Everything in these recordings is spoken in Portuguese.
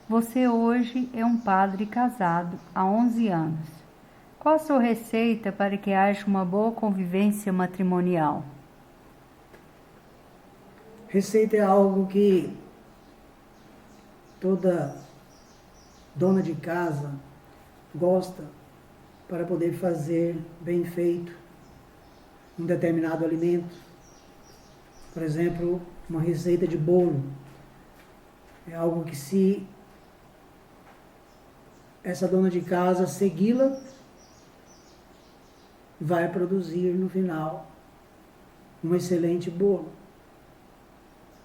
Você hoje é um padre casado há 11 anos. Qual a sua receita para que haja uma boa convivência matrimonial? Receita é algo que toda dona de casa gosta para poder fazer bem feito um determinado alimento. Por exemplo, uma receita de bolo. É algo que, se essa dona de casa segui-la, vai produzir no final um excelente bolo.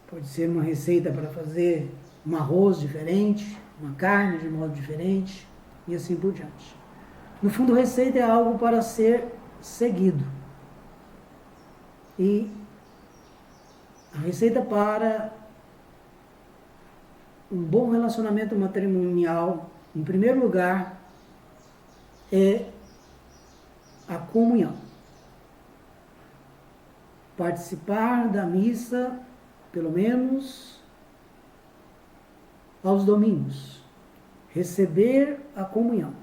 Pode ser uma receita para fazer um arroz diferente, uma carne de modo diferente e assim por diante. No fundo, receita é algo para ser seguido. E a receita para um bom relacionamento matrimonial, em primeiro lugar, é a comunhão. Participar da missa, pelo menos aos domingos. Receber a comunhão.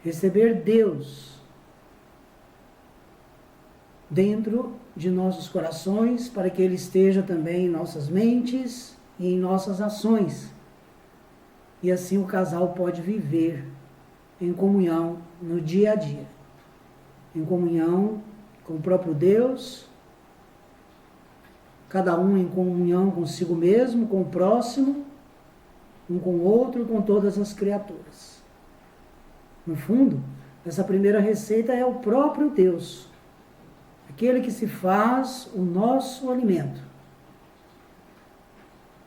Receber Deus dentro de nossos corações, para que Ele esteja também em nossas mentes e em nossas ações. E assim o casal pode viver em comunhão no dia a dia. Em comunhão com o próprio Deus, cada um em comunhão consigo mesmo, com o próximo, um com o outro e com todas as criaturas. No fundo, essa primeira receita é o próprio Deus, aquele que se faz o nosso alimento.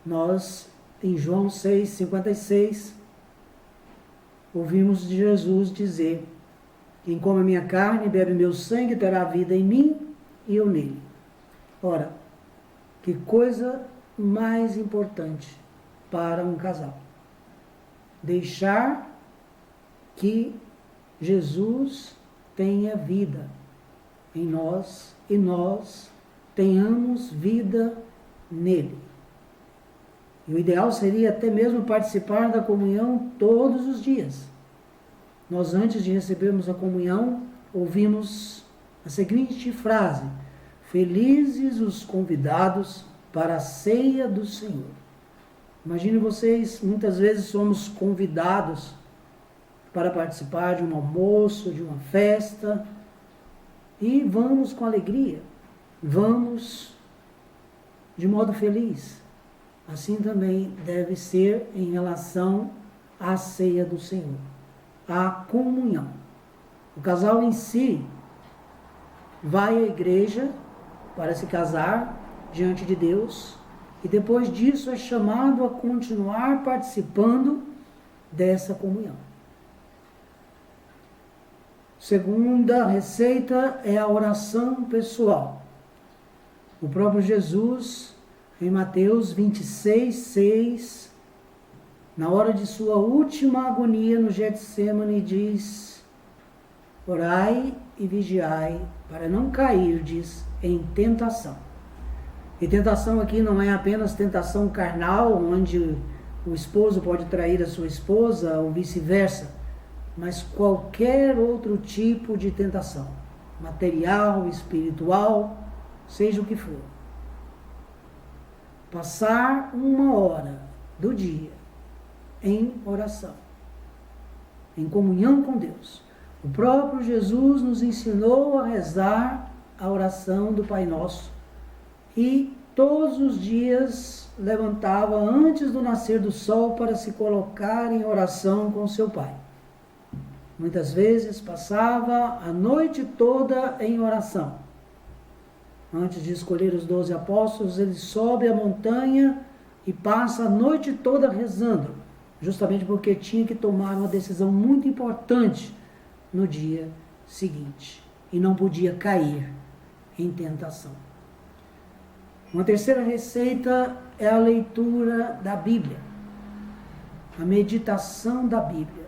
Nós, em João 6,56, ouvimos de Jesus dizer: quem come a minha carne e bebe meu sangue terá vida em mim e eu nele. Ora, que coisa mais importante para um casal. Deixar que Jesus tenha vida em nós e nós tenhamos vida nele. E o ideal seria até mesmo participar da comunhão todos os dias. Nós, antes de recebermos a comunhão, ouvimos a seguinte frase: felizes os convidados para a ceia do Senhor. Imagine vocês, muitas vezes somos convidados para participar de um almoço, de uma festa, e vamos com alegria, vamos de modo feliz. Assim também deve ser em relação à ceia do Senhor, à comunhão. O casal em si vai à igreja para se casar diante de Deus e depois disso é chamado a continuar participando dessa comunhão. Segunda receita é a oração pessoal. O próprio Jesus, em Mateus 26:6, na hora de sua última agonia no Getsêmani, diz: orai e vigiai para não cairdes em tentação. E tentação aqui não é apenas tentação carnal, onde o esposo pode trair a sua esposa ou vice-versa, mas qualquer outro tipo de tentação, material, espiritual, seja o que for. Passar 1 hora do dia em oração, em comunhão com Deus. O próprio Jesus nos ensinou a rezar a oração do Pai Nosso e todos os dias levantava antes do nascer do sol para se colocar em oração com seu Pai. Muitas vezes passava a noite toda em oração. Antes de escolher os 12 apóstolos, ele sobe a montanha e passa a noite toda rezando, justamente porque tinha que tomar uma decisão muito importante no dia seguinte e não podia cair em tentação. Uma terceira receita é a leitura da Bíblia, a meditação da Bíblia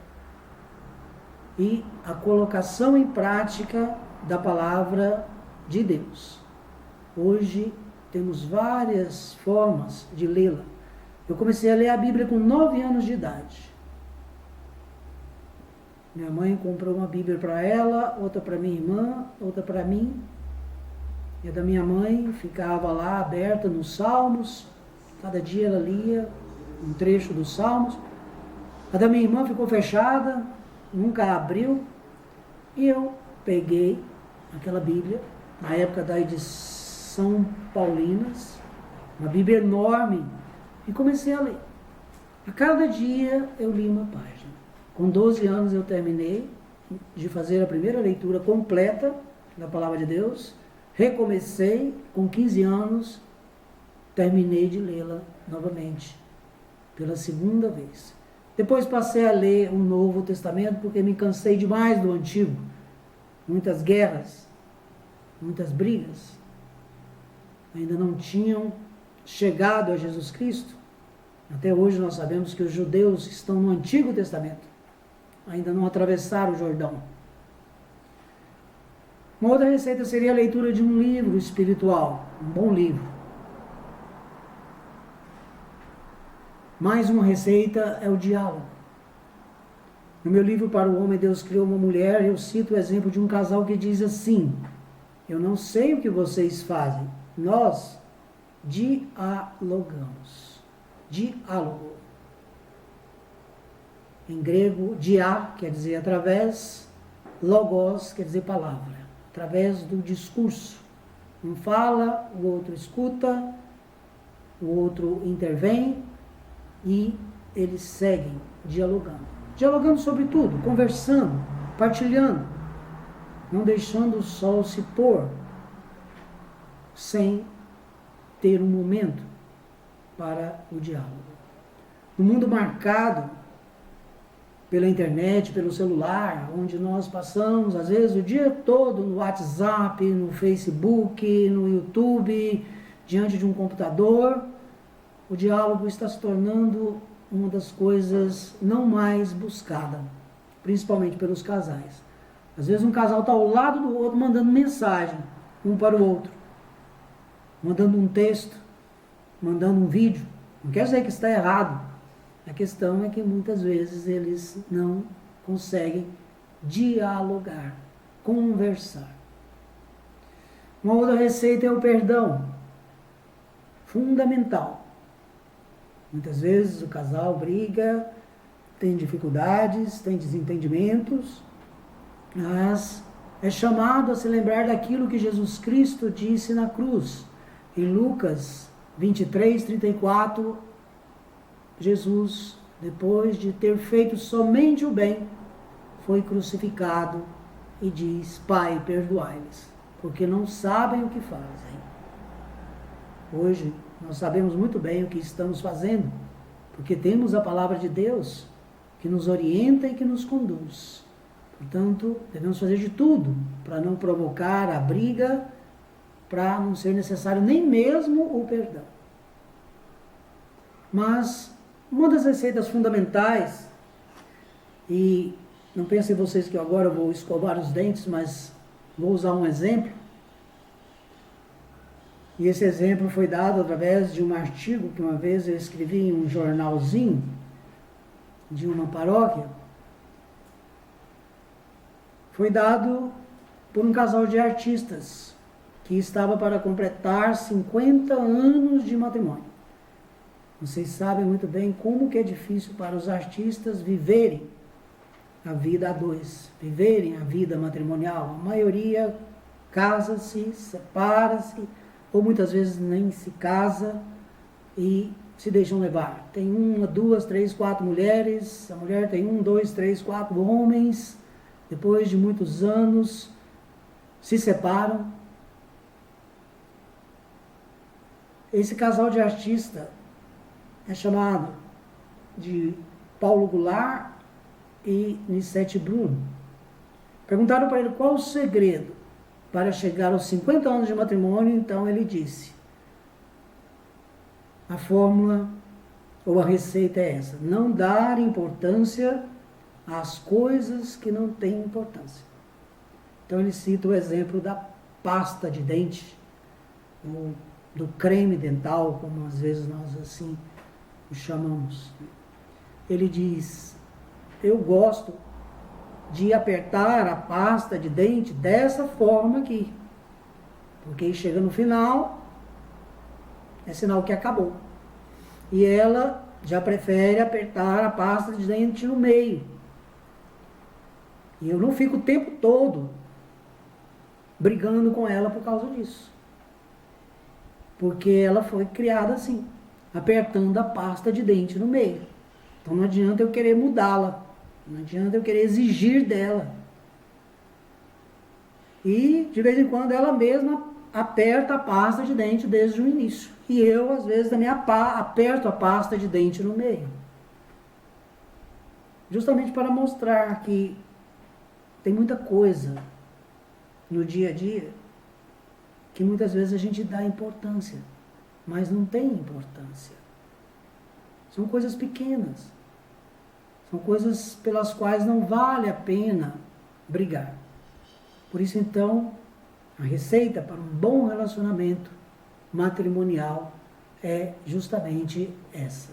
e a colocação em prática da palavra de Deus. Hoje temos várias formas de lê-la. Eu comecei a ler a Bíblia com 9 anos de idade. Minha mãe comprou uma Bíblia para ela, outra para minha irmã, outra para mim. E a da minha mãe ficava lá aberta nos Salmos. Cada dia ela lia um trecho dos Salmos. A da minha irmã ficou fechada, nunca abriu. E eu peguei aquela Bíblia, na época da edição Paulinas, uma Bíblia enorme, e comecei a ler. A cada dia eu li uma página. Com 12 anos eu terminei de fazer a primeira leitura completa da Palavra de Deus. Recomecei, com 15 anos, terminei de lê-la novamente, pela segunda vez. Depois passei a ler o Novo Testamento, porque me cansei demais do Antigo. Muitas guerras, muitas brigas. Ainda não tinham chegado a Jesus Cristo. Até hoje nós sabemos que os judeus estão no Antigo Testamento. Ainda não atravessaram o Jordão. Uma outra receita seria a leitura de um livro espiritual, um bom livro. Mais uma receita é o diálogo. No meu livro Para o Homem Deus Criou uma Mulher, eu cito o exemplo de um casal que diz assim: eu não sei o que vocês fazem, nós dialogamos. Diálogo. Em grego, dia quer dizer através, logos quer dizer palavra, através do discurso. Um fala, o outro escuta, o outro intervém e eles seguem dialogando. Dialogando sobre tudo, conversando, partilhando, não deixando o sol se pôr sem ter um momento para o diálogo. No mundo marcado pela internet, pelo celular, onde nós passamos, às vezes, o dia todo no WhatsApp, no Facebook, no YouTube, diante de um computador, o diálogo está se tornando uma das coisas não mais buscada, principalmente pelos casais. Às vezes um casal está ao lado do outro, mandando mensagem, um para o outro, mandando um texto, mandando um vídeo. Não quer dizer que está errado. A questão é que muitas vezes eles não conseguem dialogar, conversar. Uma outra receita é o perdão. Fundamental. Muitas vezes o casal briga, tem dificuldades, tem desentendimentos, mas é chamado a se lembrar daquilo que Jesus Cristo disse na cruz. Em Lucas 23, 34, Jesus, depois de ter feito somente o bem, foi crucificado e diz: Pai, perdoai-lhes, porque não sabem o que fazem. Hoje, nós sabemos muito bem o que estamos fazendo, porque temos a palavra de Deus que nos orienta e que nos conduz. Portanto, devemos fazer de tudo para não provocar a briga, para não ser necessário nem mesmo o perdão. Mas uma das receitas fundamentais, e não pensem vocês que agora eu vou escovar os dentes, mas vou usar um exemplo. E esse exemplo foi dado através de um artigo que uma vez eu escrevi em um jornalzinho de uma paróquia. Foi dado por um casal de artistas que estava para completar 50 anos de matrimônio. Vocês sabem muito bem como que é difícil para os artistas viverem a vida a dois, viverem a vida matrimonial. A maioria casa-se, separa-se, ou muitas vezes nem se casa e se deixam levar. Tem 1, 2, 3, 4 mulheres, a mulher tem 1, 2, 3, 4 homens, depois de muitos anos se separam. Esse casal de artistas é chamado de Paulo Goulart e Nissete Bruno. Perguntaram para ele qual o segredo para chegar aos 50 anos de matrimônio. Então ele disse: a fórmula ou a receita é essa: não dar importância às coisas que não têm importância. Então ele cita o exemplo da pasta de dente, ou do creme dental, como às vezes nós assim o chamamos. Ele diz: eu gosto de apertar a pasta de dente dessa forma aqui, porque chega no final, é sinal que acabou. E ela já prefere apertar a pasta de dente no meio. E eu não fico o tempo todo brigando com ela por causa disso. Porque ela foi criada assim, apertando a pasta de dente no meio. Então não adianta eu querer mudá-la, não adianta eu querer exigir dela. E de vez em quando ela mesma aperta a pasta de dente desde o início. E eu, às vezes, também aperto a pasta de dente no meio. Justamente para mostrar que tem muita coisa no dia a dia que muitas vezes a gente dá importância, mas não tem importância. São coisas pequenas. São coisas pelas quais não vale a pena brigar. Por isso, então, a receita para um bom relacionamento matrimonial é justamente essa.